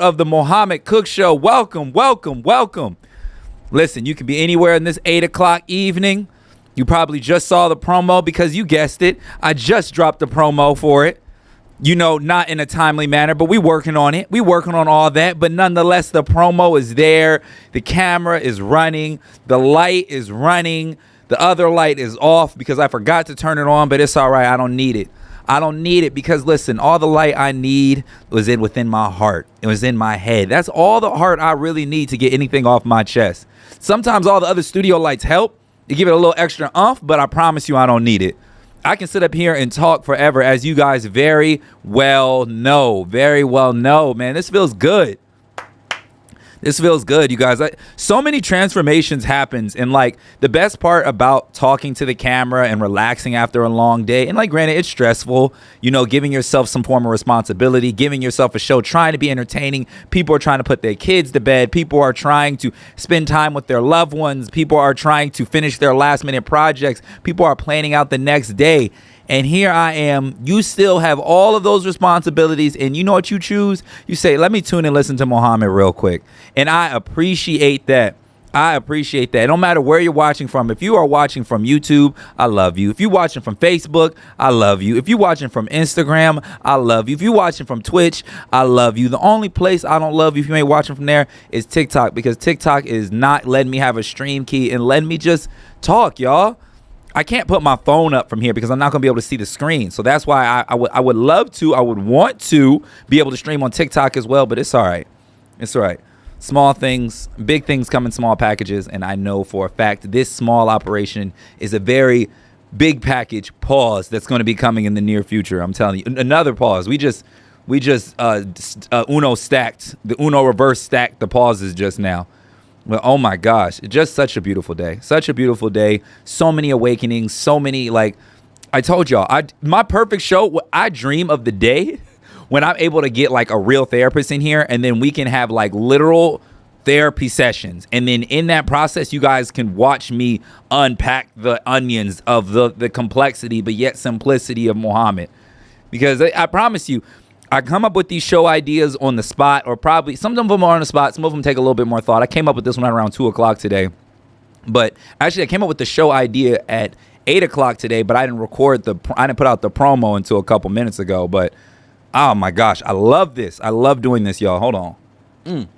of the Mohammed Cook Show. Welcome, welcome, welcome. Listen, you can be anywhere in this 8 o'clock evening. You probably just saw the promo because you guessed it. I just dropped the promo for it. You know, not in a timely manner, but we working on it. We working on all that, but nonetheless, the promo is there. The camera is running. The light is running. The other light is off because I forgot to turn it on, but it's all right. I don't need it. I don't need it because, listen, all the light I need was within my heart. It was in my head. That's all the heart I really need to get anything off my chest. Sometimes all the other studio lights help. You give it a little extra oomph, but I promise you I don't need it. I can sit up here and talk forever, as you guys very well know. Very well know, man. This feels good. This feels good, you guys. So many transformations happens, and like the best part about talking to the camera and relaxing after a long day, and like granted, it's stressful, you know, giving yourself some form of responsibility, giving yourself a show, trying to be entertaining. People are trying to put their kids to bed. People are trying to spend time with their loved ones. People are trying to finish their last minute projects. People are planning out the next day. And here I am. You still have all of those responsibilities. And you know what you choose? You say, let me tune and listen to Mohammed real quick. And I appreciate that. I appreciate that. No matter where you're watching from. If you are watching from YouTube, I love you. If you're watching from Facebook, I love you. If you're watching from Instagram, I love you. If you're watching from Twitch, I love you. The only place I don't love you if you ain't watching from there is TikTok, because TikTok is not letting me have a stream key and letting me just talk, y'all. I can't put my phone up from here because I'm not going to be able to see the screen. So that's why I would love to. I would want to be able to stream on TikTok as well, but it's all right. It's all right. Small things, big things come in small packages, and I know for a fact this small operation is a very big package pause that's going to be coming in the near future. I'm telling you. Another pause. We just Uno stacked. The Uno reverse stacked the pauses just now. Well, oh my gosh, just such a beautiful day. Such a beautiful day. So many awakenings, so many, like I told y'all, my perfect show, I dream of the day when I'm able to get like a real therapist in here, and then we can have like literal therapy sessions. And then in that process, you guys can watch me unpack the onions of the complexity, but yet simplicity of Mohammed. Because I promise you, I come up with these show ideas on the spot, or probably some of them are on the spot. Some of them take a little bit more thought. I came up with this one around 2 o'clock today. But actually, I came up with the show idea at 8 o'clock today, but I didn't put out the promo until a couple minutes ago. But oh my gosh, I love this. I love doing this, y'all. Hold on.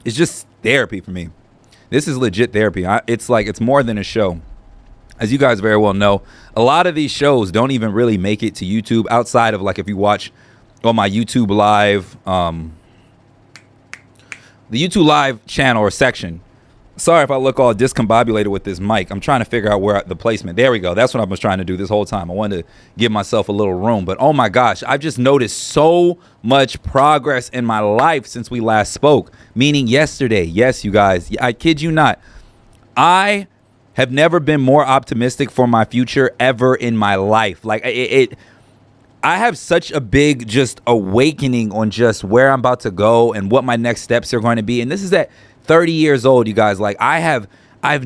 It's just therapy for me. This is legit therapy. It's more than a show. As you guys very well know, a lot of these shows don't even really make it to YouTube outside of like if you watch on my YouTube live, the YouTube live channel or section. Sorry if I look all discombobulated with this mic. I'm trying to figure out where the placement. There we go. That's what I was trying to do this whole time. I wanted to give myself a little room. But oh my gosh, I've just noticed so much progress in my life since we last spoke. Meaning yesterday. Yes, you guys. I kid you not. I have never been more optimistic for my future ever in my life. Like I have such a big just awakening on just where I'm about to go and what my next steps are going to be. And this is at 30 years old, you guys. Like I've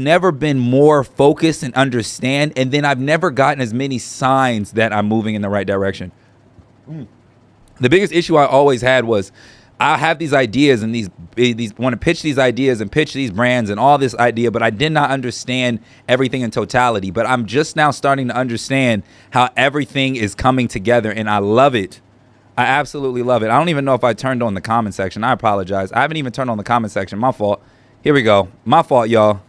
never been more focused and understand. And then I've never gotten as many signs that I'm moving in the right direction. The biggest issue I always had was I have these ideas and these want to pitch these ideas and pitch these brands and all this idea, but I did not understand everything in totality. But I'm just now starting to understand how everything is coming together, and I love it. I absolutely love it. I don't even know if I turned on the comment section. I apologize. I haven't even turned on the comment section. My fault. Here we go. My fault, y'all.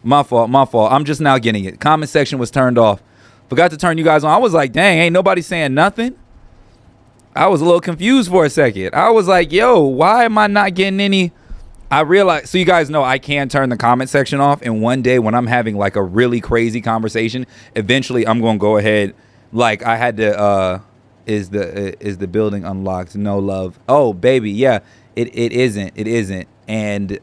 My fault. I'm just now getting it. Comment section was turned off. Forgot to turn you guys on. I was like, dang, ain't nobody saying nothing. I was a little confused for a second. I was like, yo, why am I not getting any? I realized, so you guys know I can turn the comment section off. And one day when I'm having like a really crazy conversation, eventually I'm going to go ahead. Like I had to, is the building unlocked? No love. Oh, baby. Yeah, it isn't. And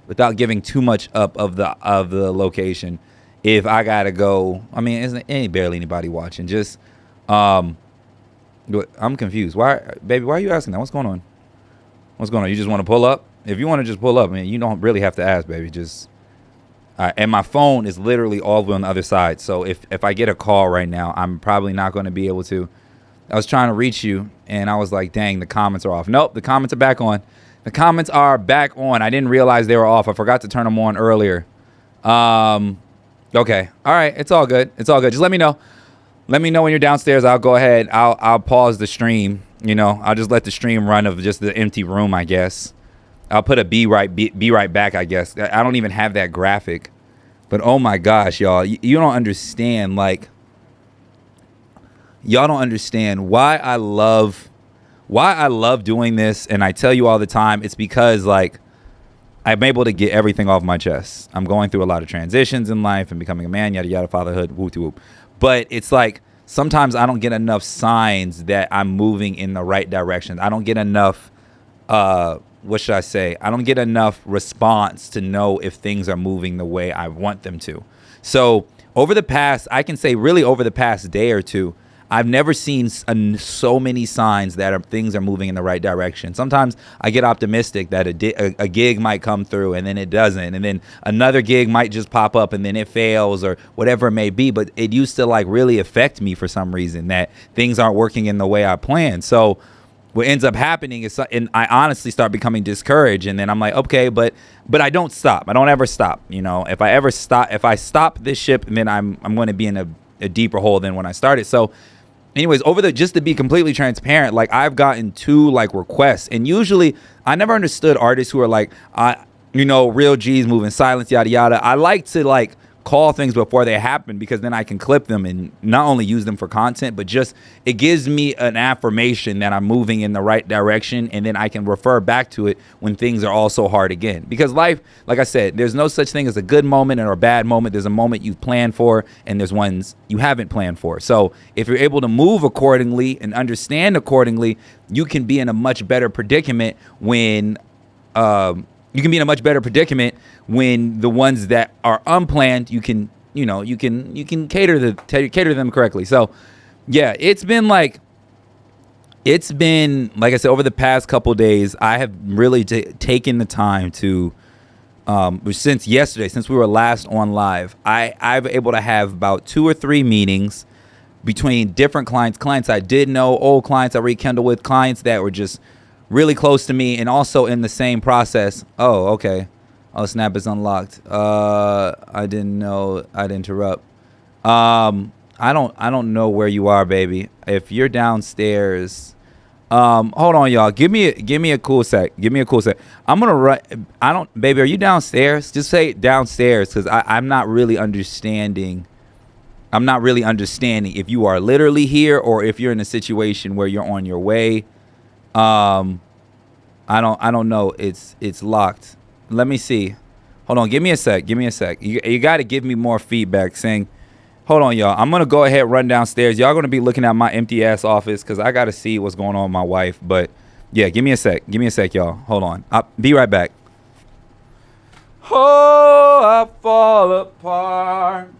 without giving too much up of the location, if I got to go, I mean, ain't barely anybody watching. Just, I'm confused. Why, baby? Why are you asking that? What's going on? What's going on? You just want to pull up? If you want to just pull up, man, you don't really have to ask, baby. Just. And my phone is literally all the way on the other side. So if I get a call right now, I'm probably not going to be able to. I was trying to reach you, and I was like, dang, the comments are off. Nope, the comments are back on. The comments are back on. I didn't realize they were off. I forgot to turn them on earlier. Okay. All right. It's all good. It's all good. Just let me know. Let me know when you're downstairs. I'll go ahead. I'll pause the stream. You know, I'll just let the stream run of just the empty room, I guess. I'll put a be right back, I guess. I don't even have that graphic. But oh my gosh, y'all. You don't understand, like, y'all don't understand why I love doing this. And I tell you all the time, it's because, like, I'm able to get everything off my chest. I'm going through a lot of transitions in life and becoming a man, yada, yada, fatherhood, whoop, whoop. But it's like sometimes I don't get enough signs that I'm moving in the right direction. I don't get enough, what should I say? I don't get enough response to know if things are moving the way I want them to. So over the past, I can say really over the past day or two, I've never seen so many signs that things are moving in the right direction. Sometimes I get optimistic that a gig might come through and then it doesn't. And then another gig might just pop up and then it fails or whatever it may be. But it used to like really affect me for some reason that things aren't working in the way I planned. So what ends up happening is, and I honestly start becoming discouraged, and then I'm like, okay, but I don't stop. I don't ever stop. You know, if I stop this ship, then I'm going to be in a deeper hole than when I started. So anyways, just to be completely transparent, like I've gotten 2 like requests, and usually I never understood artists who are like, real G's moving silence, yada yada. I like to like call things before they happen because then I can clip them and not only use them for content, but just it gives me an affirmation that I'm moving in the right direction, and then I can refer back to it when things are also hard again. Because life, like I said, there's no such thing as a good moment or a bad moment. There's a moment you plan for, and there's ones you haven't planned for. So if you're able to move accordingly and understand accordingly, you can be in a much better predicament when when the ones that are unplanned, you can cater them correctly. So yeah, it's been like I said, over the past couple days, I have really taken the time to since yesterday, since we were last on live, I've able to have about 2 or 3 meetings between different clients I did know, old clients I rekindled with, clients that were just really close to me, and also in the same process. Oh, okay. Oh, Snap is unlocked. I didn't know I'd interrupt. I don't know where you are, baby. If you're downstairs, hold on, y'all. Give me a cool sec. I'm gonna run. Baby, are you downstairs? Just say downstairs, because I'm not really understanding. If you are literally here or if you're in a situation where you're on your way. I don't know. It's locked. Let me see. Hold on. Give me a sec. You got to give me more feedback saying, hold on, y'all. I'm going to go ahead, run downstairs. Y'all going to be looking at my empty ass office because I got to see what's going on with my wife. But yeah, give me a sec, y'all. Hold on. I'll be right back. Oh, I fall apart.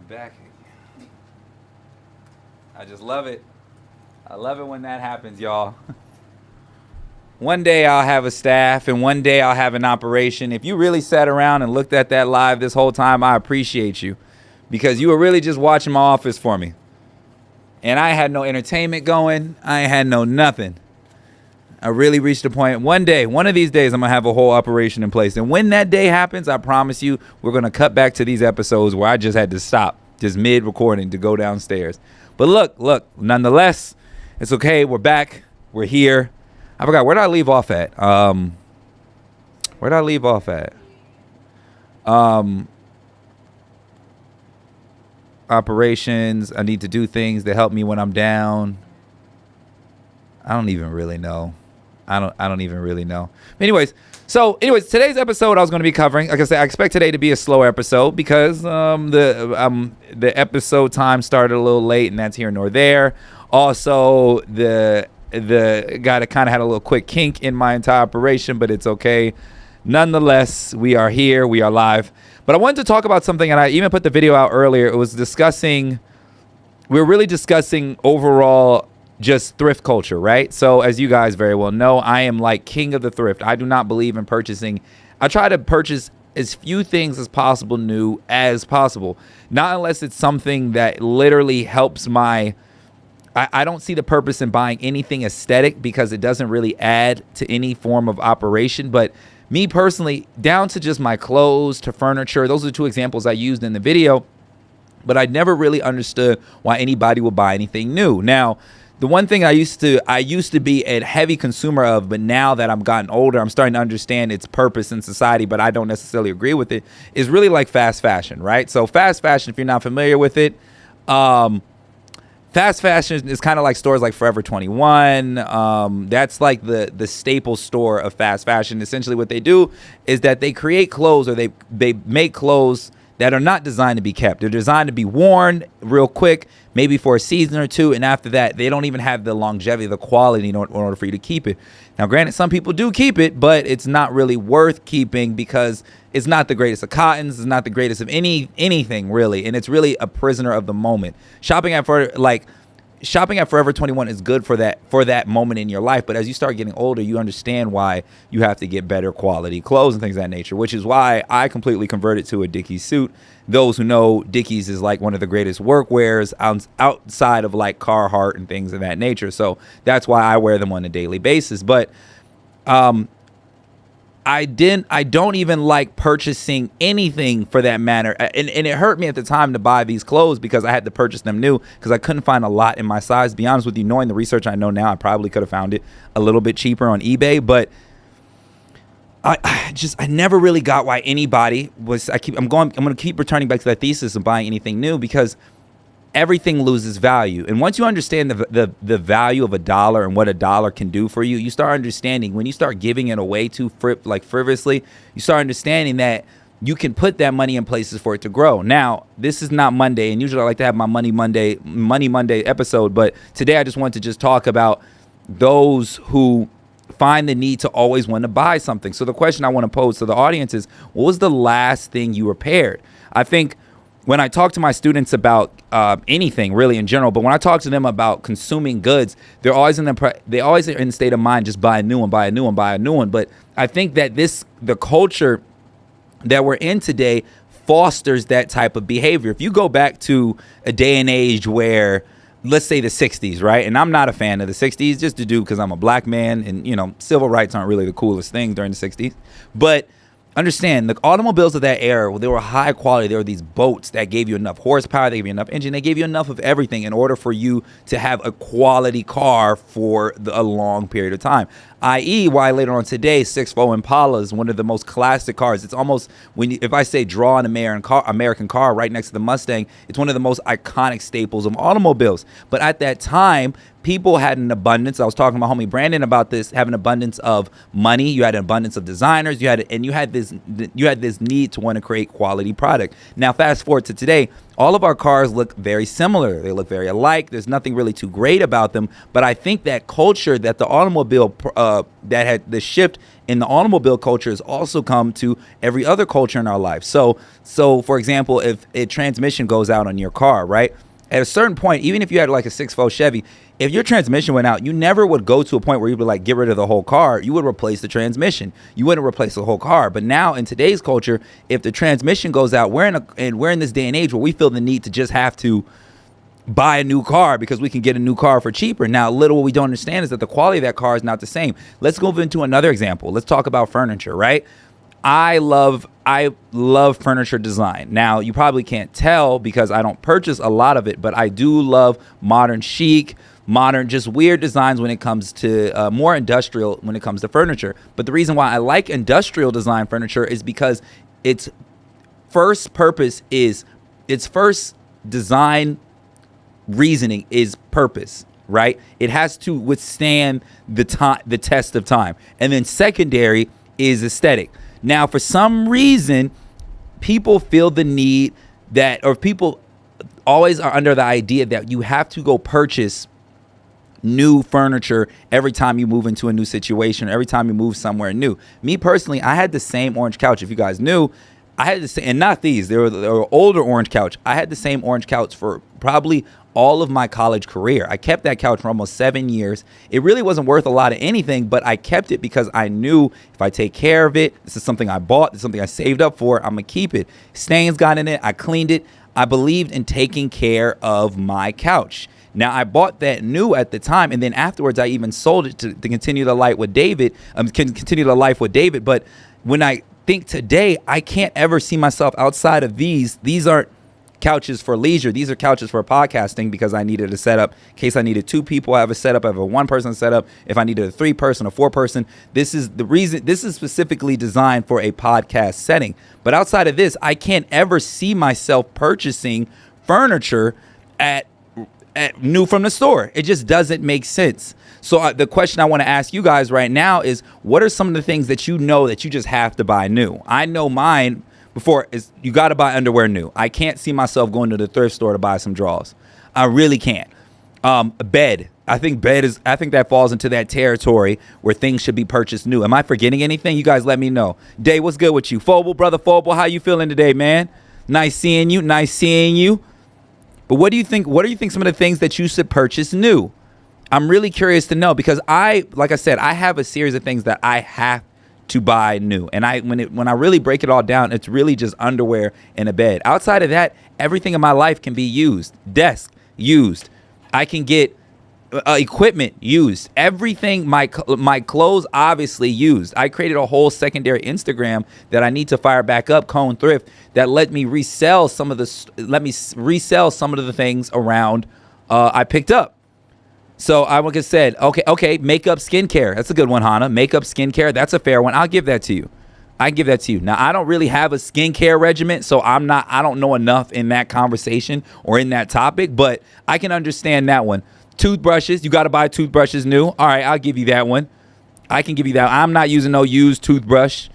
back. I just love it. I love it when that happens, y'all. One day I'll have a staff and one day I'll have an operation. If you really sat around and looked at that live this whole time, I appreciate you because you were really just watching my office for me. And I had no entertainment going. I had no nothing. I really reached a point. One day, one of these days, I'm going to have a whole operation in place. And when that day happens, I promise you, we're going to cut back to these episodes where I just had to stop, just mid-recording to go downstairs. But look, nonetheless, it's okay. We're back. We're here. I forgot. Where did I leave off at? Operations. I need to do things that help me when I'm down. I don't even really know. I don't even really know. Anyways, today's episode I was going to be covering. Like I said, I expect today to be a slower episode because the episode time started a little late, and that's here nor there. Also, the guy that kind of had a little quick kink in my entire operation, but it's okay. Nonetheless, we are here. We are live. But I wanted to talk about something, and I even put the video out earlier. It was we were really discussing overall just thrift culture, right? So as you guys very well know, I am like king of the thrift. I do not believe in purchasing. I try to purchase as few things as possible new as possible. Not unless it's something that literally helps I don't see the purpose in buying anything aesthetic because it doesn't really add to any form of operation. But me personally, down to just my clothes, to furniture, those are the two examples I used in the video. But I never really understood why anybody would buy anything new. Now, the one thing I used to be a heavy consumer of, but now that I'm gotten older, I'm starting to understand its purpose in society, but I don't necessarily agree with it, is really like fast fashion, right? So fast fashion, if you're not familiar with it, fast fashion is kind of like stores like Forever 21. That's like the staple store of fast fashion. Essentially what they do is that they create clothes, or they make clothes that are not designed to be kept. They're designed to be worn real quick, maybe for a season or two, and after that, they don't even have the longevity, the quality in order for you to keep it. Now, granted, some people do keep it, but it's not really worth keeping because it's not the greatest of cottons, it's not the greatest of anything really, and it's really a prisoner of the moment. Shopping at Forever 21 is good for that moment in your life, but as you start getting older, you understand why you have to get better quality clothes and things of that nature, which is why I completely converted to a Dickies suit. Those who know, Dickies is like one of the greatest workwears outside of like Carhartt and things of that nature. So that's why I wear them on a daily basis. But I don't even like purchasing anything for that matter. And it hurt me at the time to buy these clothes because I had to purchase them new because I couldn't find a lot in my size. To be honest with you, knowing the research I know now, I probably could have found it a little bit cheaper on eBay. But I never really got why anybody was. I'm going to keep returning back to that thesis of buying anything new because everything loses value. And once you understand the value of a dollar and what a dollar can do for you, you start understanding when you start giving it away too frivolously, you start understanding that you can put that money in places for it to grow. Now, this is not Monday, and usually I like to have my Money Monday episode, but today I just want to just talk about those who find the need to always want to buy something. So the question I want to pose to the audience is, what was the last thing you repaired? I think when I talk to my students about anything really in general, but when I talk to them about consuming goods, they're always they always are in the state of mind, just buy a new one, buy a new one, buy a new one. But I think that the culture that we're in today fosters that type of behavior. If you go back to a day and age where, let's say the 60s, right? And I'm not a fan of the 60s just to do because I'm a black man and, civil rights aren't really the coolest thing during the 60s. But understand, the automobiles of that era, they were high quality. There were these boats that gave you enough horsepower, they gave you enough engine, they gave you enough of everything in order for you to have a quality car for a long period of time. I.e., why later on today, 6.4 Impala is one of the most classic cars. It's almost, if I say draw an American car right next to the Mustang, it's one of the most iconic staples of automobiles. But at that time, people had an abundance. I was talking to my homie Brandon about this, have an abundance of money. You had an abundance of designers. You had this need to want to create quality product. Now, fast forward to today, all of our cars look very similar. They look very alike. There's nothing really too great about them. But I think that culture that the automobile that had the shift in the automobile culture has also come to every other culture in our life. So for example, if a transmission goes out on your car, right? At a certain point, even if you had like a 6.4 Chevy, if your transmission went out, you never would go to a point where you'd be like, get rid of the whole car. You would replace the transmission. You wouldn't replace the whole car. But now in today's culture, if the transmission goes out, we're in this day and age where we feel the need to just have to buy a new car because we can get a new car for cheaper. Now, little what we don't understand is that the quality of that car is not the same. Let's go into another example. Let's talk about furniture, right? I love furniture design. Now, you probably can't tell because I don't purchase a lot of it, but I do love modern chic, modern, just weird designs when it comes to more industrial when it comes to furniture. But the reason why I like industrial design furniture is because its first design reasoning is purpose, right? It has to withstand the test of time. And then secondary is aesthetic. Now, for some reason, people feel the need that, or people always are under the idea that you have to go purchase new furniture every time you move into a new situation, or every time you move somewhere new. Me personally, I had the same orange couch. If you guys knew, I had the same, and not these, they were older orange couch. I had the same orange couch for probably all of my college career. I kept that couch for almost 7 years. It really wasn't worth a lot of anything, but I kept it because I knew if I take care of it, this is something I bought, this is something I saved up for, I'm gonna keep it. Stains got in it, I cleaned it. I believed in taking care of my couch. Now, I bought that new at the time, and then afterwards I even sold it to continue the life with David, but when I think today, I can't ever see myself outside of these. These aren't couches for leisure. These are couches for podcasting because I needed a setup. In case I needed 2 people, I have a setup. I have a 1-person setup. If I needed a 3-person or 4-person, this is the reason. This is specifically designed for a podcast setting. But outside of this, I can't ever see myself purchasing furniture at new from the store. It just doesn't make sense. So the question I want to ask you guys right now is, what are some of the things that you know that you just have to buy new? I know mine before is you got to buy underwear new. I can't see myself going to the thrift store to buy some drawers. I really can't. A bed. I think that falls into that territory where things should be purchased new. Am I forgetting anything? You guys let me know. Day, what's good with you? Phobal, brother Phobal, how you feeling today, man? Nice seeing you. But what do you think some of the things that you should purchase new? I'm really curious to know because like I said, I have a series of things that I have to buy new. And when I really break it all down, it's really just underwear and a bed. Outside of that, everything in my life can be used. Desk, used. I can get equipment used. Everything, my clothes, obviously used. I created a whole secondary Instagram that I need to fire back up, Cone Thrift, that let me resell some of the things around I picked up. So I like I said, okay, makeup, skincare. That's a good one, Hannah. Makeup, skincare. That's a fair one. I'll give that to you. Now, I don't really have a skincare regimen, so I don't know enough in that conversation or in that topic, but I can understand that one. Toothbrushes. You got to buy toothbrushes new. All right, I'll give you that one. I can give you that. I'm not using no used toothbrush.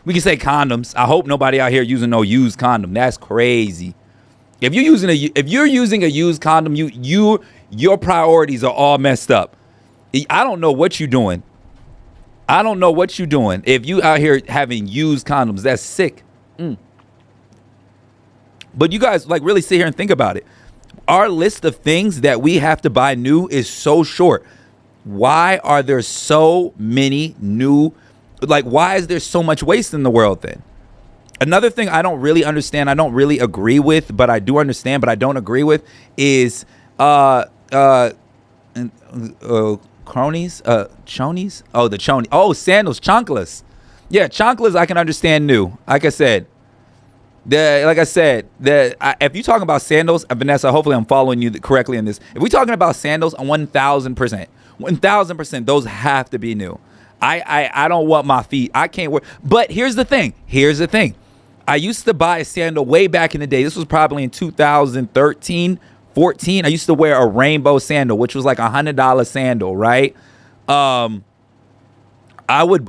We can say condoms. I hope nobody out here using no used condom. That's crazy. If you're using a used condom, your priorities are all messed up. I don't know what you're doing. If you out here having used condoms, that's sick. But you guys really sit here and think about it. Our list of things that we have to buy new is so short. Why are there so many new? Why is there so much waste in the world then? Another thing I don't really understand, I don't really agree with, but I do understand, but I don't agree with, is cronies, chonies. Oh, the chonies. Oh, sandals, chanclas. Yeah, chanclas I can understand new. Like I said, if you're talking about sandals, Vanessa, hopefully I'm following you correctly in this. If we're talking about sandals, 1,000%, those have to be new. I don't want my feet. I can't wear. But here's the thing. I used to buy a sandal way back in the day. This was probably in 2013, 14. I used to wear a rainbow sandal, which was like $100 sandal, right? I would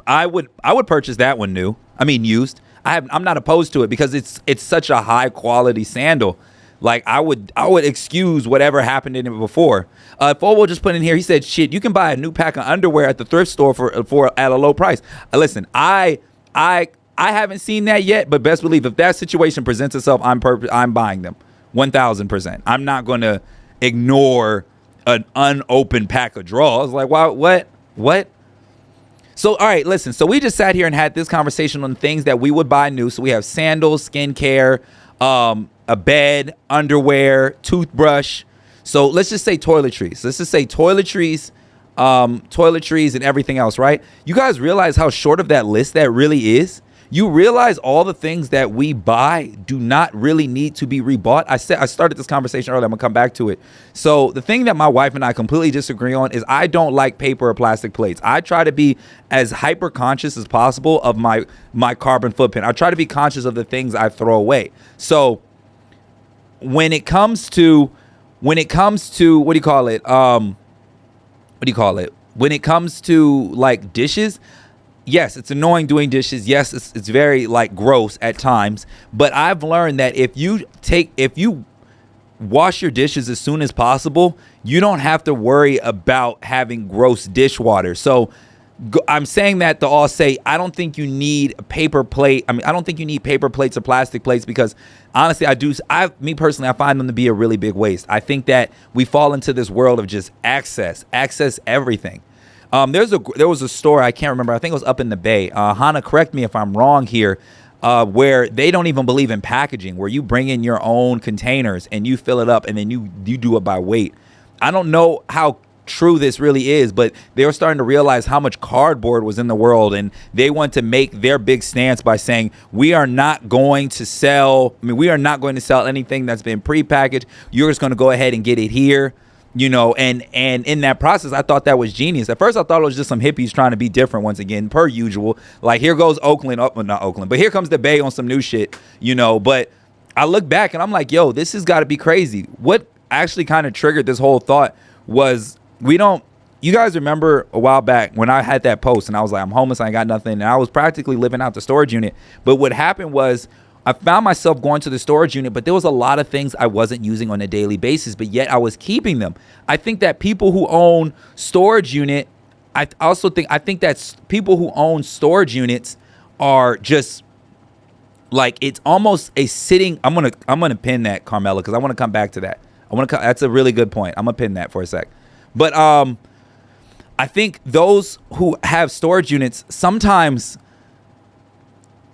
purchase that one new. I mean used. I'm not opposed to it because it's such a high quality sandal. Like I would excuse whatever happened in it before. Fobo just put in here. He said, "Shit, you can buy a new pack of underwear at the thrift store for at a low price." Listen, I haven't seen that yet, but best believe if that situation presents itself, I'm buying them 1,000%. I'm not going to ignore an unopened pack of drawers. Like, wow, what? So, all right, listen. So we just sat here and had this conversation on things that we would buy new. So we have sandals, skincare, a bed, underwear, toothbrush. So let's just say toiletries. Let's just say toiletries, and everything else, right? You guys realize how short of that list that really is? You realize all the things that we buy do not really need to be rebought. I started this conversation earlier. I'm gonna come back to it. So the thing that my wife and I completely disagree on is I don't like paper or plastic plates. I try to be as hyper conscious as possible of my carbon footprint. I try to be conscious of the things I throw away. So when it comes to what do you call it? When it comes to like dishes, yes, it's annoying doing dishes. Yes, it's very like gross at times. But I've learned that if you wash your dishes as soon as possible, you don't have to worry about having gross dishwater. So I'm saying that to all say, I don't think you need a paper plate. I don't think you need paper plates or plastic plates because honestly, me personally, I find them to be a really big waste. I think that we fall into this world of just access everything. There was a store, I can't remember, I think it was up in the Bay. Hannah, correct me if I'm wrong here, where they don't even believe in packaging, where you bring in your own containers and you fill it up and then you do it by weight. I don't know how true this really is, but they were starting to realize how much cardboard was in the world, and they want to make their big stance by saying we are not going to sell anything that's been prepackaged. You're just going to go ahead and get it here. And in that process, I thought that was genius. At first, I thought it was just some hippies trying to be different once again, per usual. Like, here goes Oakland. Oh, well, not Oakland, but here comes the Bay on some new shit, But I look back and I'm like, yo, this has got to be crazy. What actually kind of triggered this whole thought was you guys remember a while back when I had that post and I was like, I'm homeless, I ain't got nothing. And I was practically living out the storage unit. But what happened was I found myself going to the storage unit, but there was a lot of things I wasn't using on a daily basis, but yet I was keeping them. I think that people who own storage unit, I think that people who own storage units are just like, it's almost a sitting. I'm gonna pin that, Carmela, because I want to come back to that. That's a really good point. I'm gonna pin that for a sec. But I think those who have storage units, sometimes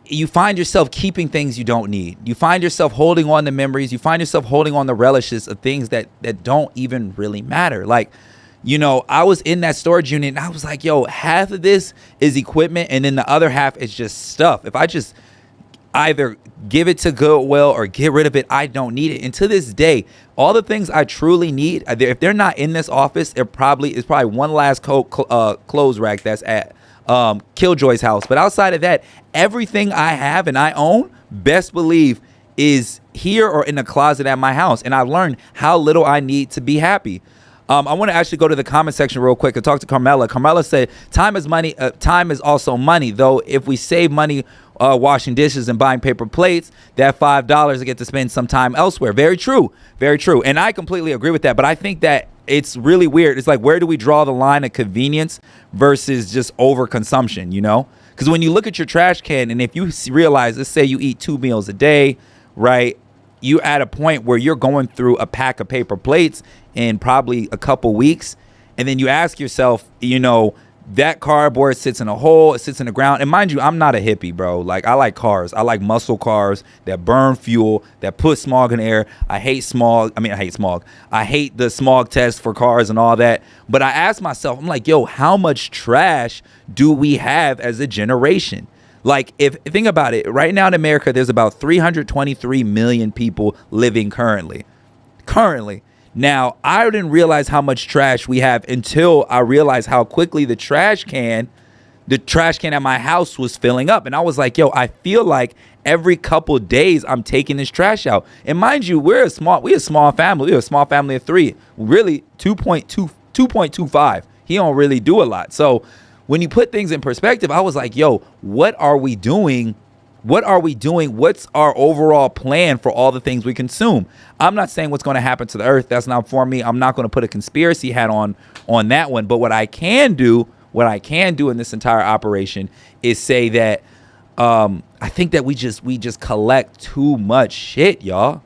you find yourself keeping things you don't need. You find yourself holding on to memories. You find yourself holding on to relishes of things that don't even really matter. Like, I was in that storage unit and I was like, yo, half of this is equipment and then the other half is just stuff. If I just either give it to Goodwill or get rid of it, I don't need it. And to this day, all the things I truly need, if they're not in this office, it's probably one last clothes rack that's at Killjoy's house. But outside of that, everything I have and I own, best believe, is here or in the closet at my house. And I've learned how little I need to be happy. I want to actually go to the comment section real quick and talk to Carmela. Carmela said, time is money. Time is also money, though. If we save money washing dishes and buying paper plates, that $5 I get to spend some time elsewhere. Very true. Very true. And I completely agree with that. But I think that it's really weird. It's like, where do we draw the line of convenience versus just overconsumption, Because when you look at your trash can, and if you realize, let's say you eat 2 meals a day, right? You at a point where you're going through a pack of paper plates in probably a couple weeks. And then you ask yourself, that cardboard sits in a hole, it sits in the ground. And mind you, I'm not a hippie, bro. Like, I like cars. I like muscle cars that burn fuel, that put smog in the air. I hate smog. I hate the smog test for cars and all that. But I ask myself, I'm like, yo, how much trash do we have as a generation? Like, if think about it, right now in America, there's about 323 million people living currently. Now, I didn't realize how much trash we have until I realized how quickly the trash can at my house was filling up. And I was like, yo, I feel like every couple days I'm taking this trash out. And mind you, we're a small family. We're a small family of 3. Really, 2.25. He don't really do a lot. So when you put things in perspective, I was like, yo, what are we doing What are we doing? What's our overall plan for all the things we consume? I'm not saying what's going to happen to the earth. That's not for me. I'm not going to put a conspiracy hat on that one. But what I can do in this entire operation is say that I think that we just collect too much shit, y'all.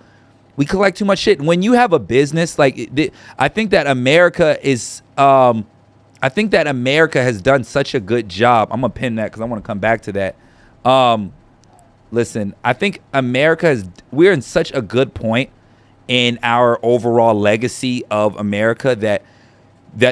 We collect too much shit. When you have a business, like I think that America is I think that America has done such a good job. I'm gonna pin that because I want to come back to that. Listen, I think we're in such a good point in our overall legacy of America that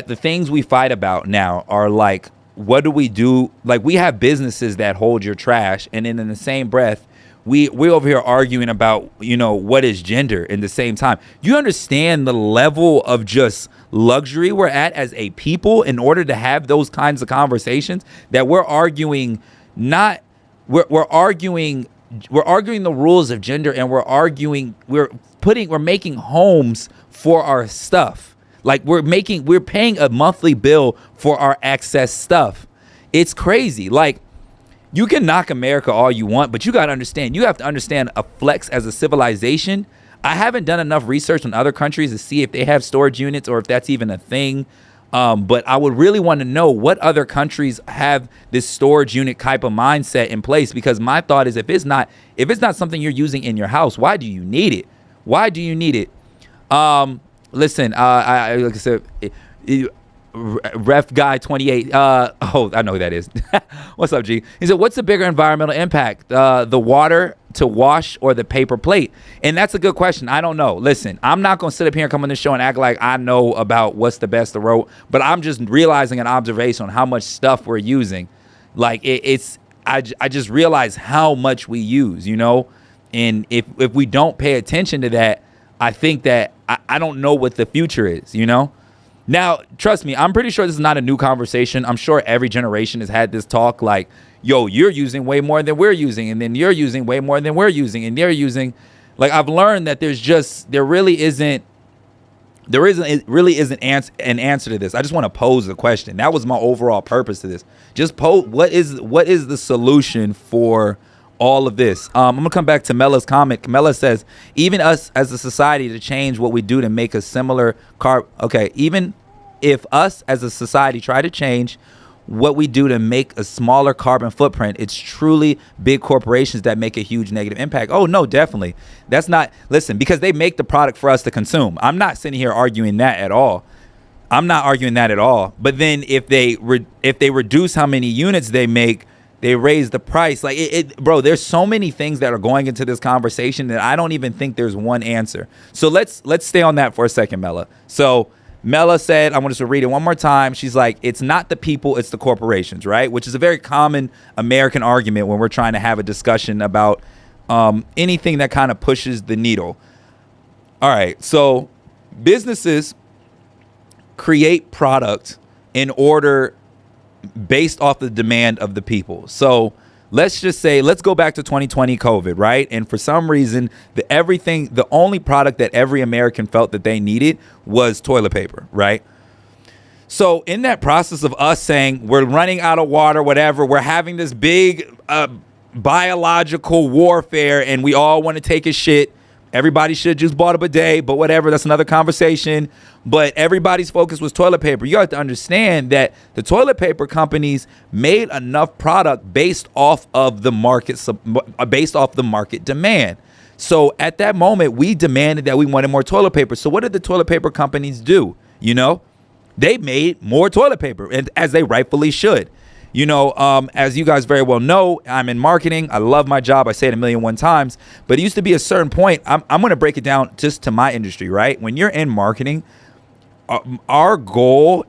the things we fight about now are like, what do we do? Like, we have businesses that hold your trash, and then in the same breath, we're over here arguing about, what is gender in the same time. You understand the level of just luxury we're at as a people in order to have those kinds of conversations, that we're arguing we're arguing the rules of gender, and we're making homes for our stuff. Like, we're paying a monthly bill for our excess stuff. It's crazy. Like, you can knock America all you want, but you got to understand, you have to understand a flex as a civilization. I haven't done enough research on other countries to see if they have storage units or if that's even a thing. But I would really want to know what other countries have this storage unit type of mindset in place, because my thought is, if it's not something you're using in your house, why do you need it? Why do you need it? Listen, I like I said, Ref Guy 28. I know who that is. What's up, G? He said, what's the bigger environmental impact? The water to wash or the paper plate? And that's a good question. I don't know. Listen, I'm not going to sit up here and come on this show and act like I know about what's the best of road, but I'm just realizing an observation on how much stuff we're using. Like, I just realize how much we use, and if we don't pay attention to that, I think that I don't know what the future is, Now, trust me, I'm pretty sure this is not a new conversation. I'm sure every generation has had this talk like, yo, you're using way more than we're using, and then you're using way more than we're using, and they're using. Like, I've learned that there really isn't an answer to this. I just want to pose the question. That was my overall purpose to this. Just pose, what is the solution for all of this? I'm gonna come back to Mella's comment. Mella says, even us as a society to change what we do to make a similar even if us as a society try to change what we do to make a smaller carbon footprint, it's truly big corporations that make a huge negative impact. Oh no, definitely. That's not, listen, because they make the product for us to consume. I'm not sitting here arguing that at all. But then if they reduce how many units they make, they raise the price. Like, bro, there's so many things that are going into this conversation that I don't even think there's one answer. So let's stay on that for a second, Mella. So Mella said, I want us to read it one more time. She's like, it's not the people, it's the corporations, right? Which is a very common American argument when we're trying to have a discussion about anything that kind of pushes the needle. All right, so businesses create product in order based off the demand of the people. So let's just say, let's go back to 2020 COVID, right? And for some reason, the only product that every American felt that they needed was toilet paper, right? So in that process of us saying we're running out of water, whatever, we're having this big biological warfare, and we all want to take a shit. Everybody should have just bought a bidet, but whatever, that's another conversation. But everybody's focus was toilet paper. You have to understand that the toilet paper companies made enough product based off of the market demand. So at that moment, we demanded that we wanted more toilet paper. So what did the toilet paper companies do? They made more toilet paper, and as they rightfully should. As you guys very well know, I'm in marketing. I love my job. I say it 1,000,001 times. But it used to be a certain point. I'm going to break it down just to my industry, right? When you're in marketing, our goal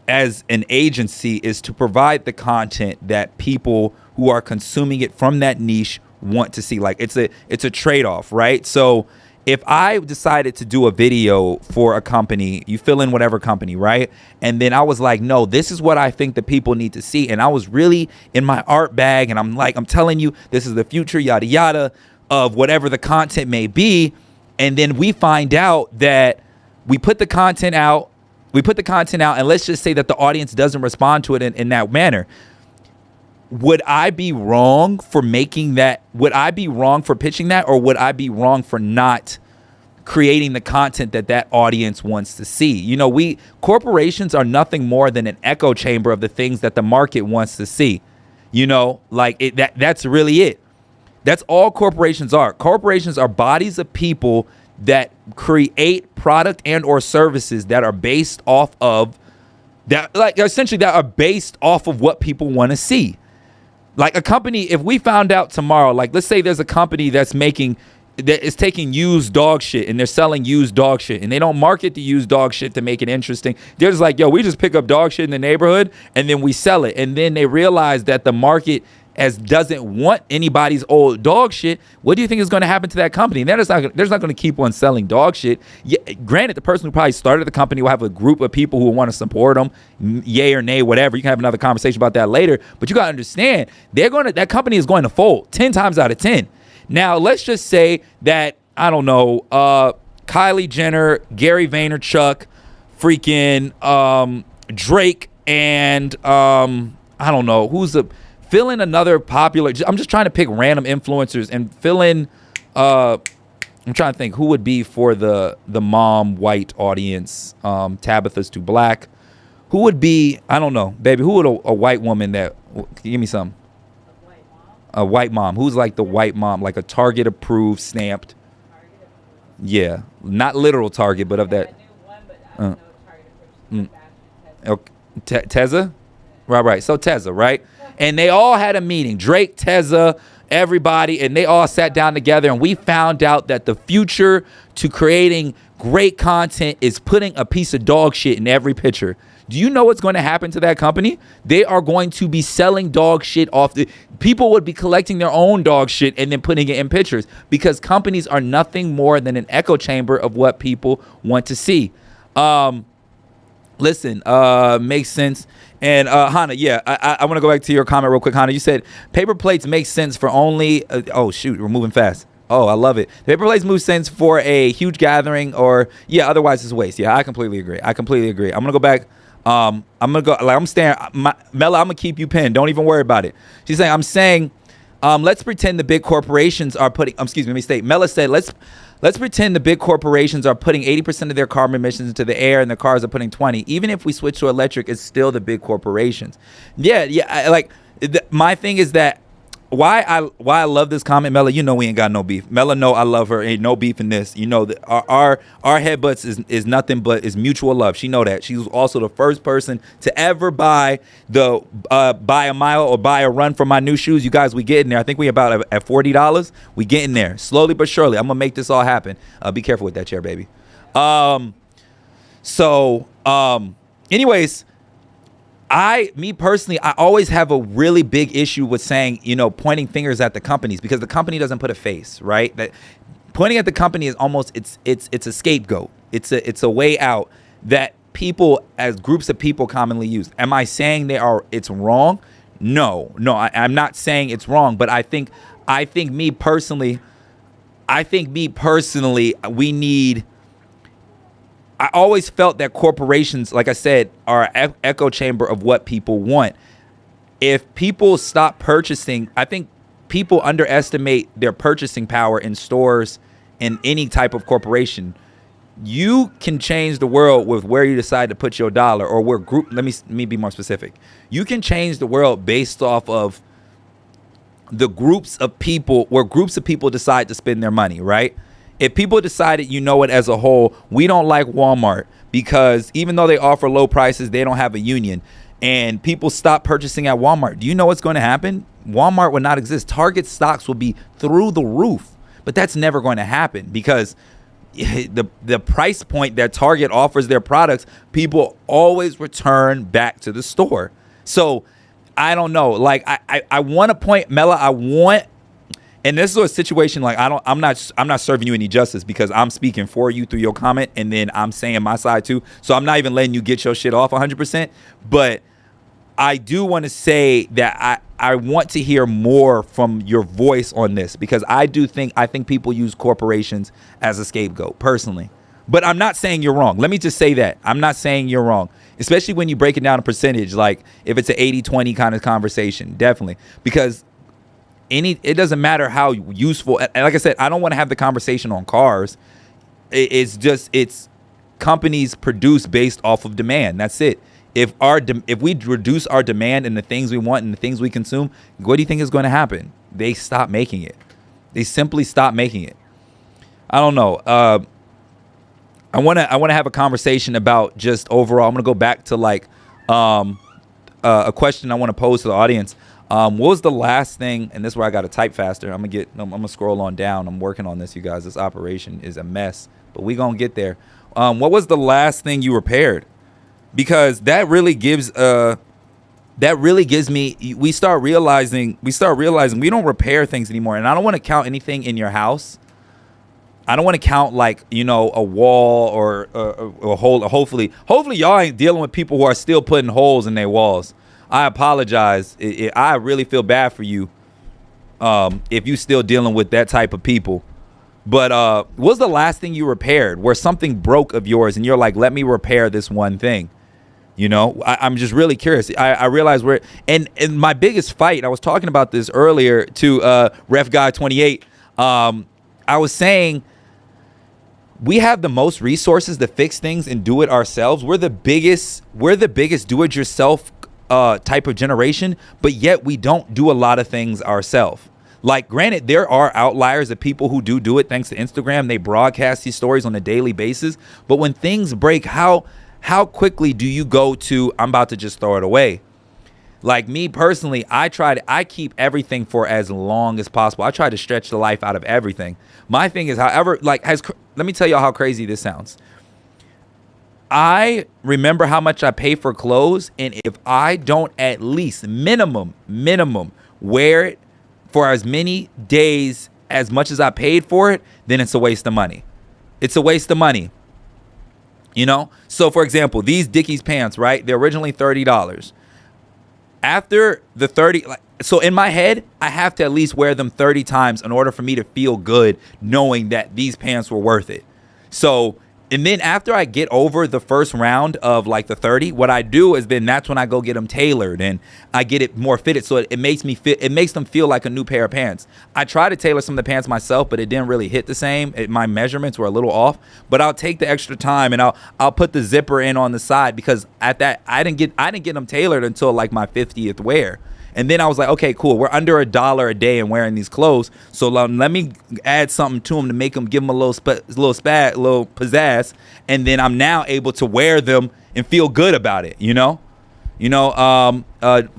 as an agency is to provide the content that people who are consuming it from that niche want to see. Like, it's a trade-off, right? So if I decided to do a video for a company, you fill in whatever company, right? And then I was like, no, this is what I think the people need to see. And I was really in my art bag, and I'm telling you, this is the future, yada, yada, of whatever the content may be. And then we find out that we put the content out, and let's just say that the audience doesn't respond to it in that manner. would I be wrong for making that? Would I be wrong for pitching that, or would I be wrong for not creating the content that audience wants to see? You know, corporations are nothing more than an echo chamber of the things that the market wants to see. You know, like that's really it. That's all corporations are. Corporations are bodies of people that create product and or services that are based off of that, like essentially that are based off of what people want to see. Like a company, if we found out tomorrow, like let's say there's a company that is taking used dog shit and they're selling used dog shit, and they don't market the used dog shit to make it interesting. They're just like, yo, we just pick up dog shit in the neighborhood and then we sell it. And then they realize that the market doesn't want anybody's old dog shit. What do you think is going to happen to that company? And they're not going to keep on selling dog shit. Yeah, granted, the person who probably started the company will have a group of people who will want to support them, yay or nay, whatever. You can have another conversation about that later. But you got to understand, that company is going to fold 10 times out of 10. Now, let's just say that, I don't know, Kylie Jenner, Gary Vaynerchuk, freaking Drake, and I don't know, fill in another popular. I'm just trying to pick random influencers and fill in. I'm trying to think who would be for the mom white audience. Tabitha's too black. Who would be? I don't know, baby. Who would a white woman that? Give me some. A white mom. Who's like the white mom, like a Target approved, stamped. Yeah, not literal Target, but of that. Tezza, right. So Tezza, right? And they all had a meeting. Drake, Tezza, everybody, and they all sat down together, and we found out that the future to creating great content is putting a piece of dog shit in every picture. Do you know what's going to happen to that company? They are going to be selling dog shit off. People would be collecting their own dog shit and then putting it in pictures, because companies are nothing more than an echo chamber of what people want to see. Listen, makes sense. And Hannah, yeah, I want to go back to your comment real quick. Hannah, you said paper plates make sense for only, oh shoot, we're moving fast. Oh, I love it. Paper plates move sense for a huge gathering, or yeah, otherwise it's waste. Yeah, I completely agree. I'm gonna go back. I'm gonna go, like I'm staying, Mela, I'm gonna keep you pinned. Don't even worry about it. She's saying, I'm saying, let's pretend the big corporations are putting, excuse me, let me state. Mela said, let's pretend the big corporations are putting 80% of their carbon emissions into the air and the cars are putting 20. Even if we switch to electric, it's still the big corporations. Yeah. My thing is that why I love this comment, Mela, you know we ain't got no beef. Mela know I love her. Ain't no beef in this. You know that our headbutts is nothing but is mutual love. She know that. She was also the first person to ever buy a mile or buy a run for my new shoes. You guys, we getting there. I think we about at $40. We getting there slowly but surely. I'm gonna make this all happen. Be careful with that chair, baby. Anyways. Me personally, I always have a really big issue with saying, pointing fingers at the companies, because the company doesn't put a face, right? That pointing at the company is almost, it's a scapegoat. It's a way out that people, as groups of people, commonly use. Am I saying it's wrong? No, I'm not saying it's wrong, but I think me personally, we need. I always felt that corporations, like I said, are an echo chamber of what people want. If people stop purchasing, I think people underestimate their purchasing power in stores in any type of corporation. You can change the world with where you decide to put your dollar, or where group. Let me be more specific. You can change the world based off of the groups of people, where groups of people decide to spend their money, right? If people decided, as a whole, we don't like Walmart because even though they offer low prices, they don't have a union, and people stop purchasing at Walmart, do you know what's going to happen? Walmart would not exist. Target stocks will be through the roof, but that's never going to happen because the price point that Target offers their products, people always return back to the store. So I don't know. Like I want to point, Mela, and this is a situation like I'm not serving you any justice because I'm speaking for you through your comment, and then I'm saying my side too. So I'm not even letting you get your shit off 100%. But I do want to say that I want to hear more from your voice on this, because I think people use corporations as a scapegoat personally. But I'm not saying you're wrong. Let me just say that. I'm not saying you're wrong, especially when you break it down a percentage, like if it's an 80-20 kind of conversation, definitely. Because it doesn't matter how useful, and like I said, I don't want to have the conversation on cars. It's companies produce based off of demand. That's it. If we reduce our demand and the things we want and the things we consume, what do you think is going to happen? They stop making it. They simply stop making it. I don't know. I want to have a conversation about just overall. I'm going to go back to like a question I want to pose to the audience. What was the last thing? And this is where I got to type faster. I'm gonna scroll on down. I'm working on this, you guys. This operation is a mess, but we gonna get there. What was the last thing you repaired? Because that really gives me. We start realizing we don't repair things anymore. And I don't want to count anything in your house. I don't want to count like, a wall or a hole. Hopefully y'all ain't dealing with people who are still putting holes in their walls. I apologize. I really feel bad for you if you still dealing with that type of people. But what was the last thing you repaired where something broke of yours and you're like, let me repair this one thing? I'm just really curious. I realize and my biggest fight, I was talking about this earlier to Ref Guy 28. I was saying we have the most resources to fix things and do it ourselves. We're the biggest do-it-yourself type of generation, but yet we don't do a lot of things ourselves. Like, granted, there are outliers of people who do it thanks to Instagram. They broadcast these stories on a daily basis. But when things break, how quickly do you go to, I'm about to just throw it away? Like me personally, I keep everything for as long as possible. I try to stretch the life out of everything. My thing is, however, let me tell y'all how crazy this sounds. I remember how much I pay for clothes, and if I don't at least minimum wear it for as many days as much as I paid for it, then it's a waste of money. It's a waste of money. So for example, these Dickies pants, right? They're originally $30. After the 30, so in my head, I have to at least wear them 30 times in order for me to feel good knowing that these pants were worth it. So, and then after I get over the first round of like the 30, what I do is then that's when I go get them tailored and I get it more fitted. So it makes them feel like a new pair of pants. I try to tailor some of the pants myself, but it didn't really hit the same. My measurements were a little off, but I'll take the extra time and I'll put the zipper in on the side because at that, I didn't get them tailored until like my 50th wear. And then I was like, okay, cool. We're under $1 a day and wearing these clothes. So let me add something to them to give them a little pizzazz. And then I'm now able to wear them and feel good about it.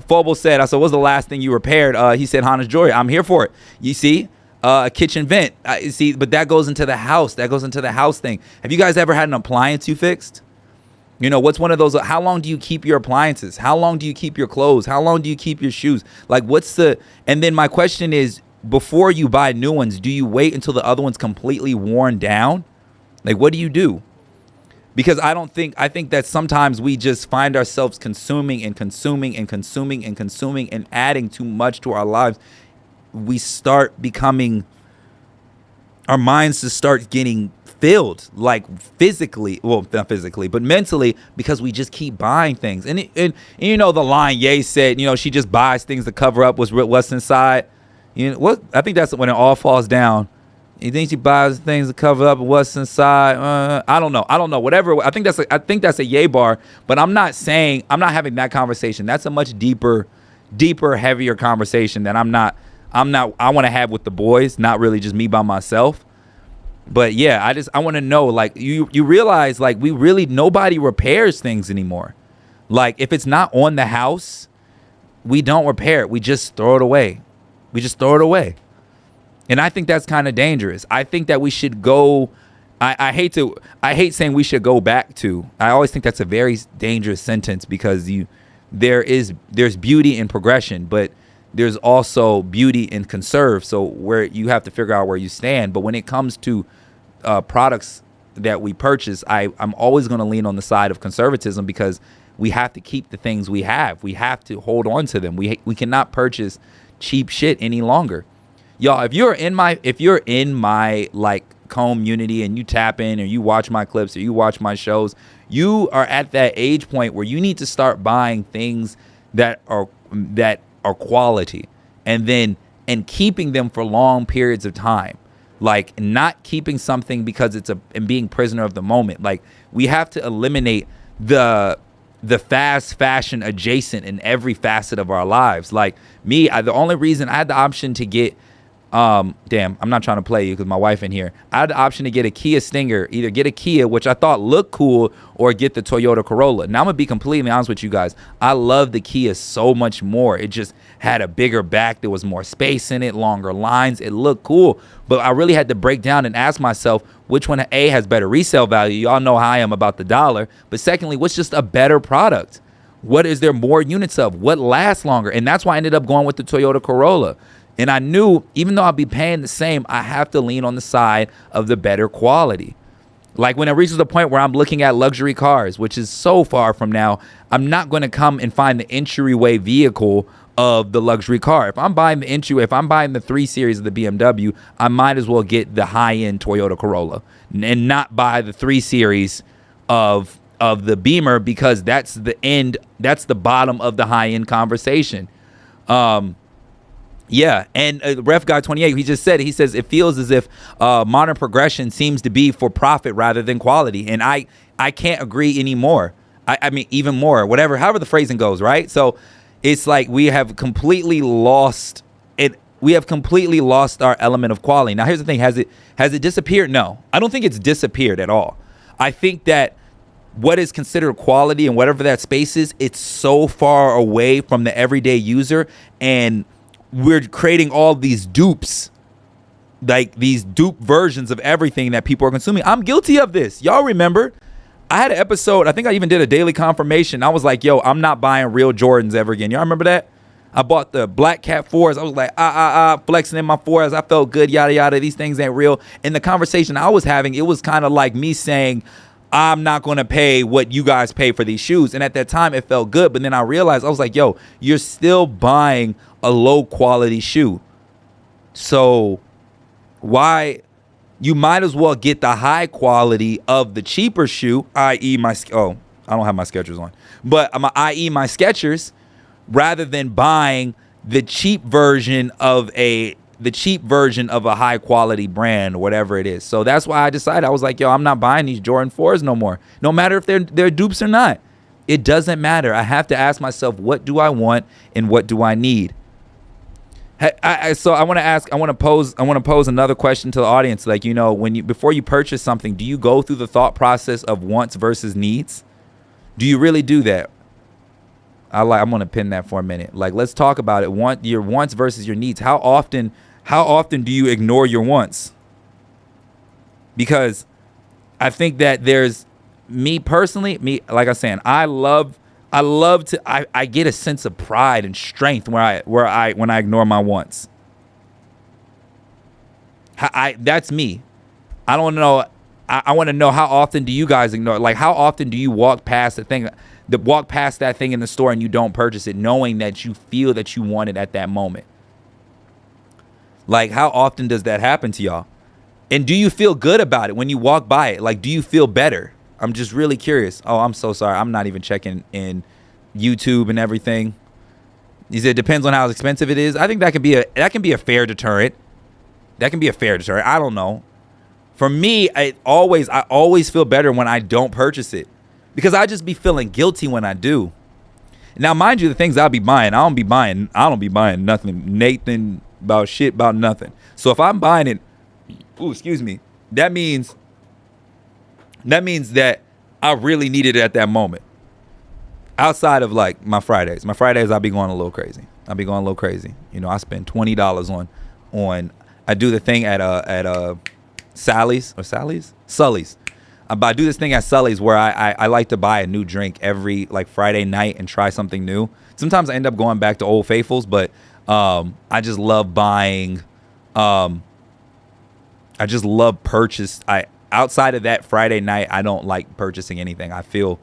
Phobos said, I said, what's the last thing you repaired? He said, Honda's jewelry. I'm here for it. You see, a kitchen vent. See, but that goes into the house. That goes into the house thing. Have you guys ever had an appliance you fixed? What's one of those? How long do you keep your appliances? How long do you keep your clothes? How long do you keep your shoes? Like, and then my question is, before you buy new ones, do you wait until the other one's completely worn down? Like, what do you do? Because I think that sometimes we just find ourselves consuming and adding too much to our lives. We start becoming, our minds just start getting filled, like physically, well, not physically, but mentally, because we just keep buying things. And the line Ye said, she just buys things to cover up what's inside. I think that's when it all falls down. You think she buys things to cover up what's inside? I don't know. Whatever. I think that's a Ye bar, but I'm not having that conversation. That's a much deeper, heavier conversation that I want to have with the boys, not really just me by myself. But yeah, I want to know, like, you realize, like, nobody repairs things anymore. Like, if it's not on the house, we don't repair it. We just throw it away. And I think that's kind of dangerous. I think that we should go, I hate saying we should go back to. I always think that's a very dangerous sentence because there's beauty in progression, but there's also beauty in conserve. So where you have to figure out where you stand. But when it comes to products that we purchase, I'm always going to lean on the side of conservatism because we have to keep the things we have. We have to hold on to them. We cannot purchase cheap shit any longer. Y'all, if you're in my like community and you tap in or you watch my clips or you watch my shows, you are at that age point where you need to start buying things that are quality, and keeping them for long periods of time. Like, not keeping something because and being prisoner of the moment. Like, we have to eliminate the fast fashion adjacent in every facet of our lives. Like me, the only reason I had the option to get, I'm not trying to play you because my wife in here. I had the option to get a Kia Stinger, either get a Kia, which I thought looked cool, or get the Toyota Corolla. Now I'm gonna be completely honest with you guys. I love the Kia so much more. It just had a bigger back. There was more space in it, longer lines. It looked cool, but I really had to break down and ask myself which one, A, has better resale value. Y'all know how I am about the dollar. But secondly, what's just a better product? What is there more units of? What lasts longer? And that's why I ended up going with the Toyota Corolla. And I knew, even though I'll be paying the same, I have to lean on the side of the better quality. Like, when it reaches the point where I'm looking at luxury cars, which is so far from now, I'm not going to come and find the entryway vehicle of the luxury car. If I'm buying the entryway, if I'm buying the 3 Series of the BMW, I might as well get the high-end Toyota Corolla and not buy the 3 Series of the Beamer, because that's the end, that's the bottom of the high-end conversation. Yeah, and Ref Guy 28, he just said, he says, it feels as if modern progression seems to be for profit rather than quality. And I can't agree anymore. I mean, even more, however the phrasing goes, right? So it's like we have completely lost it. We have completely lost our element of quality. Now, here's the thing. Has it disappeared? No, I don't think it's disappeared at all. I think that what is considered quality and whatever that space is, it's so far away from the everyday user, and we're creating all these dupes, like these dupe versions of everything that people are consuming. I'm guilty of this. Y'all remember, I had an episode, I think I even did a daily confirmation. I was like, yo, I'm not buying real Jordans ever again. Y'all remember that? I bought the Black Cat 4s. I was like, flexing in my 4s. I felt good, yada, yada. These things ain't real. In the conversation I was having, it was kind of like me saying, I'm not going to pay what you guys pay for these shoes. And at that time, it felt good. But then I realized, I was like, yo, you're still buying a low quality shoe. So why? You might as well get the high quality of the cheaper shoe, i.e. I don't have my Skechers on, but i.e. my Skechers, rather than buying the cheap version of a high quality brand or whatever it is. So that's why I decided, I was like, yo, I'm not buying these Jordan 4s no more. No matter if they're dupes or not. It doesn't matter. I have to ask myself, what do I want and what do I need? So I want to pose another question to the audience. Like, you know, before you purchase something, do you go through the thought process of wants versus needs? Do you really do that? I'm going to pin that for a minute. Like, let's talk about it. Your wants versus your needs. How often do you ignore your wants? Because I think that there's me personally, like I'm saying, I get a sense of pride and strength when I ignore my wants. That's me. I don't know. I want to know, how often do you guys ignore? Like, how often do you walk past that thing in the store and you don't purchase it, knowing that you feel that you want it at that moment? Like, how often does that happen to y'all? And do you feel good about it when you walk by it? Like, do you feel better? I'm just really curious. Oh, I'm so sorry. I'm not even checking in YouTube and everything. He said it depends on how expensive it is. I think that can be a fair deterrent. That can be a fair deterrent. I don't know. For me, I always feel better when I don't purchase it, because I just be feeling guilty when I do. Now, mind you, the things I'll be buying, I don't be buying nothing, Nathan, about nothing. So if I'm buying it, that means that I really needed it at that moment. Outside of like my Fridays, I'll be going a little crazy. You know, I spend $20 on. I do the thing at Sully's. I do this thing at Sully's where I like to buy a new drink every like Friday night and try something new. Sometimes I end up going back to Old Faithfuls, but I just love buying. I just love purchase. Outside of that Friday night, I don't like purchasing anything. I feel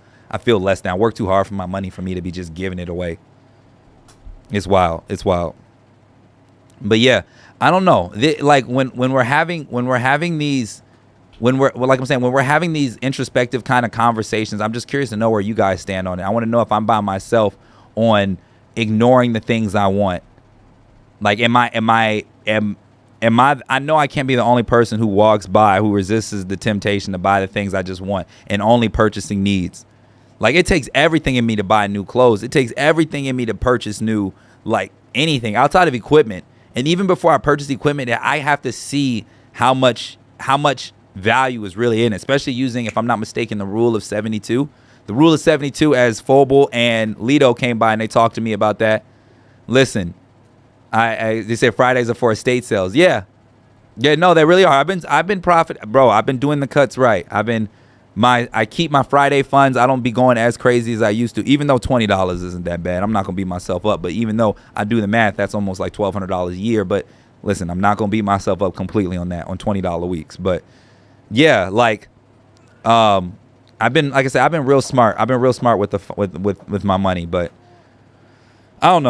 less than. I work too hard for my money for me to be just giving it away. It's wild. But yeah, I don't know. Like when we're having these when we're, well, like I'm saying, when we're having these introspective kind of conversations, I'm just curious to know where you guys stand on it. I want to know if I'm by myself on ignoring the things I want. Like, am I, I know I can't be the only person who walks by who resists the temptation to buy the things I just want and only purchasing needs. Like, it takes everything in me to buy new clothes. It takes everything in me to purchase new, like, anything outside of equipment. And even before I purchase equipment, I have to see how much value is really in it, especially using, if I'm not mistaken, the rule of 72. The rule of 72, as Phobal and Lido came by and they talked to me about that. Listen, they say Fridays are for estate sales. Yeah, no, they really are. I've been profit, bro. I've been doing the cuts right. I keep my Friday funds. I don't be going as crazy as I used to, even though $20 isn't that bad. I'm not gonna beat myself up, but even though I do the math, that's almost like $1,200 a year. But listen, I'm not gonna beat myself up completely on that, on $20 weeks. But yeah, like, I've been, like I said, I've been real smart. I've been real smart with my money, but I don't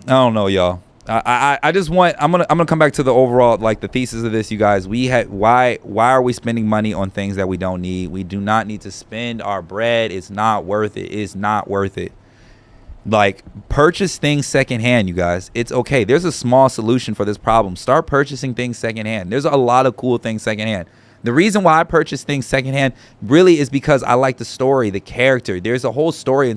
know, y'all. I just want, I'm gonna come back to the overall, like, the thesis of this, you guys. Why are we spending money on things that we don't need? We do not need to spend our bread. It's not worth it. It's not worth it. Like, purchase things secondhand, you guys. It's okay. There's a small solution for this problem. Start purchasing things secondhand. There's a lot of cool things secondhand. The reason why I purchase things secondhand really is because I like the story, the character. There's a whole story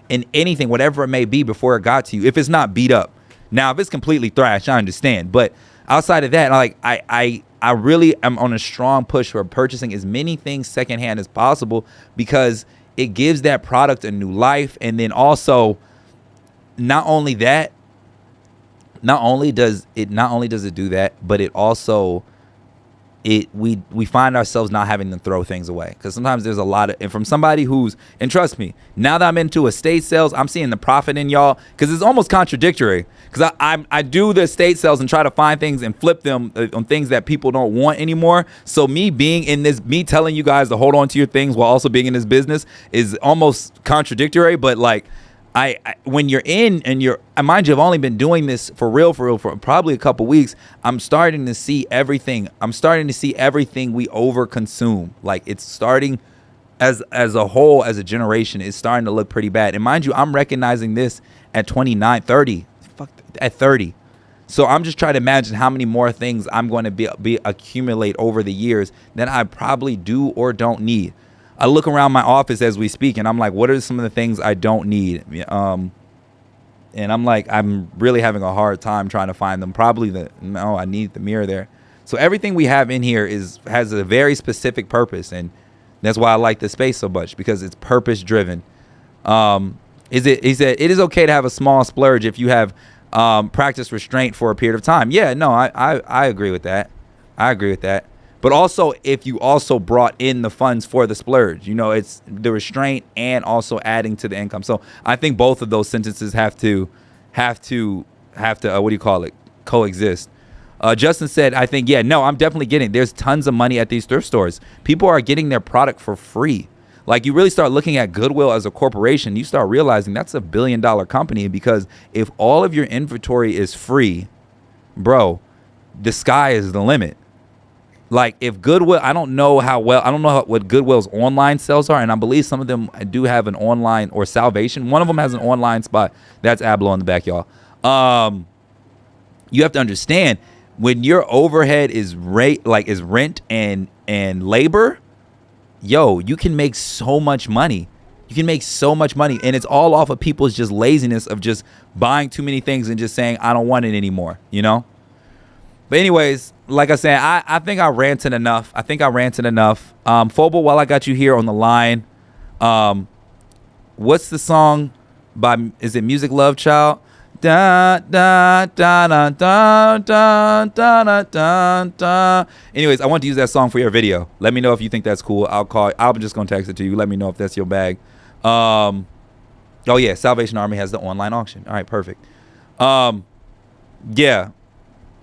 in anything, whatever it may be, before it got to you. If it's not beat up. Now, if it's completely thrash, I understand. But outside of that, like, I really am on a strong push for purchasing as many things secondhand as possible, because it gives that product a new life. And then also, not only does it do that, but it also, we find ourselves not having to throw things away, because sometimes there's a lot of, and from somebody who's, and trust me, now that I'm into estate sales, I'm seeing the profit in y'all, because it's almost contradictory, because I do the estate sales and try to find things and flip them on things that people don't want anymore. So me being in this, me telling you guys to hold on to your things while also being in this business is almost contradictory. But like, I when you're in, and mind you, I've only been doing this for real for probably a couple weeks. I'm starting to see everything. I'm starting to see everything we overconsume. Like, it's starting as a whole, as a generation, it's starting to look pretty bad. And mind you, I'm recognizing this at 29, 30, at 30. So I'm just trying to imagine how many more things I'm going to be accumulate over the years that I probably do or don't need. I look around my office as we speak, and I'm like, what are some of the things I don't need? And I'm like, I'm really having a hard time trying to find them. I need the mirror there. So everything we have in here has a very specific purpose, and that's why I like this space so much, because it's purpose driven. He said it is okay to have a small splurge if you have practiced restraint for a period of time. Yeah, no, I agree with that. I agree with that. But also, if you also brought in the funds for the splurge, it's the restraint and also adding to the income. So I think both of those sentences have to coexist. Justin said, I think, yeah, no, I'm definitely getting, there's tons of money at these thrift stores. People are getting their product for free. Like, you really start looking at Goodwill as a corporation, you start realizing that's $1 billion company, because if all of your inventory is free, bro, the sky is the limit. Like, if Goodwill, I don't know what Goodwill's online sales are, and I believe some of them do have an online, or Salvation. One of them has an online spot. That's Ablo on the back, y'all. You have to understand, when your overhead is rent and labor, yo, you can make so much money. You can make so much money, and it's all off of people's just laziness of just buying too many things and just saying, I don't want it anymore, But anyways, like I said, I think I ranted enough. Phobal, while I got you here on the line, what's the song by, is it Music Love Child? Da, da, da, da, da, da, da, da, da. Anyways, I want to use that song for your video. Let me know if you think that's cool. I'm just going to text it to you. Let me know if that's your bag. Oh yeah, Salvation Army has the online auction. All right, perfect.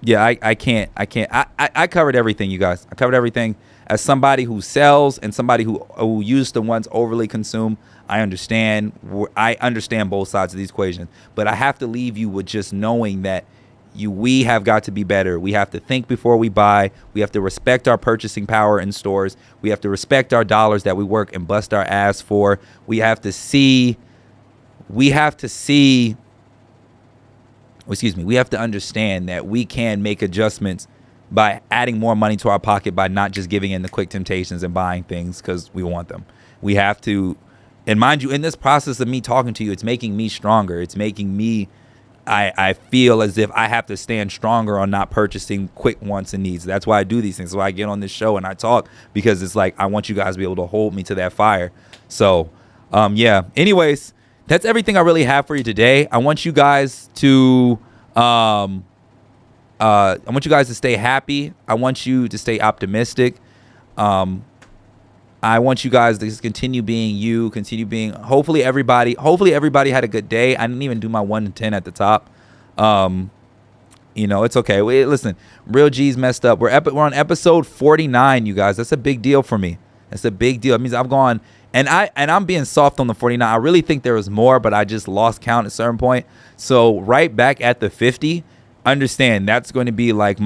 Yeah, I can't. I covered everything, you guys. I covered everything. As somebody who sells and somebody who used to once overly consume, I understand. I understand both sides of these equations. But I have to leave you with just knowing that we have got to be better. We have to think before we buy. We have to respect our purchasing power in stores. We have to respect our dollars that we work and bust our ass for. We have to understand that we can make adjustments by adding more money to our pocket, by not just giving in the quick temptations and buying things because we want them. We have to, and mind you, in this process of me talking to you, it's making me stronger. It's making me, I feel as if I have to stand stronger on not purchasing quick wants and needs. That's why I do these things. That's why I get on this show and I talk, because it's like I want you guys to be able to hold me to that fire. So, yeah. Anyways, that's everything I really have for you today. I want you guys to stay happy. I want you to stay optimistic. I want you guys to just continue being you, hopefully everybody had a good day. I didn't even do my 1 to 10 at the top. It's okay. Listen, Real G's messed up. We're on episode 49, you guys. That's a big deal for me. That's a big deal. It means I've gone, and I'm being soft on the 49. I really think there was more, but I just lost count at a certain point. So right back at the 50, understand that's going to be like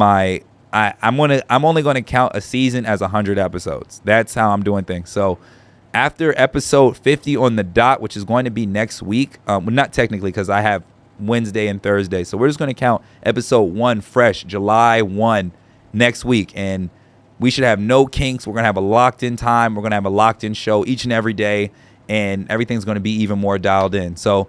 I'm only going to count a season as 100 episodes. That's how I'm doing things. So after episode 50 on the dot, which is going to be next week, well, not technically because I have Wednesday and Thursday. So we're just going to count episode 1 fresh, July 1 next week. And we should have no kinks. We're going to have a locked in time. We're going to have a locked in show each and every day. And everything's going to be even more dialed in. So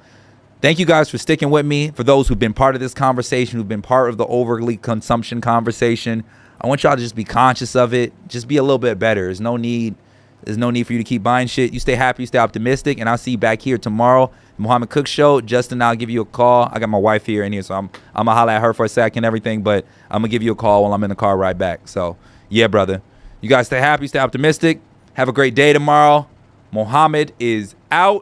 thank you guys for sticking with me. For those who've been part of this conversation, who've been part of the overly consumption conversation, I want y'all to just be conscious of it. Just be a little bit better. There's no need for you to keep buying shit. You stay happy, you stay optimistic, and I'll see you back here tomorrow. Mohammed Cook Show. Justin, I'll give you a call. I got my wife here in here, so I'm gonna holler at her for a second and everything, but I'm gonna give you a call while I'm in the car right back. So yeah, brother. You guys stay happy, stay optimistic. Have a great day tomorrow. Mohammed is out.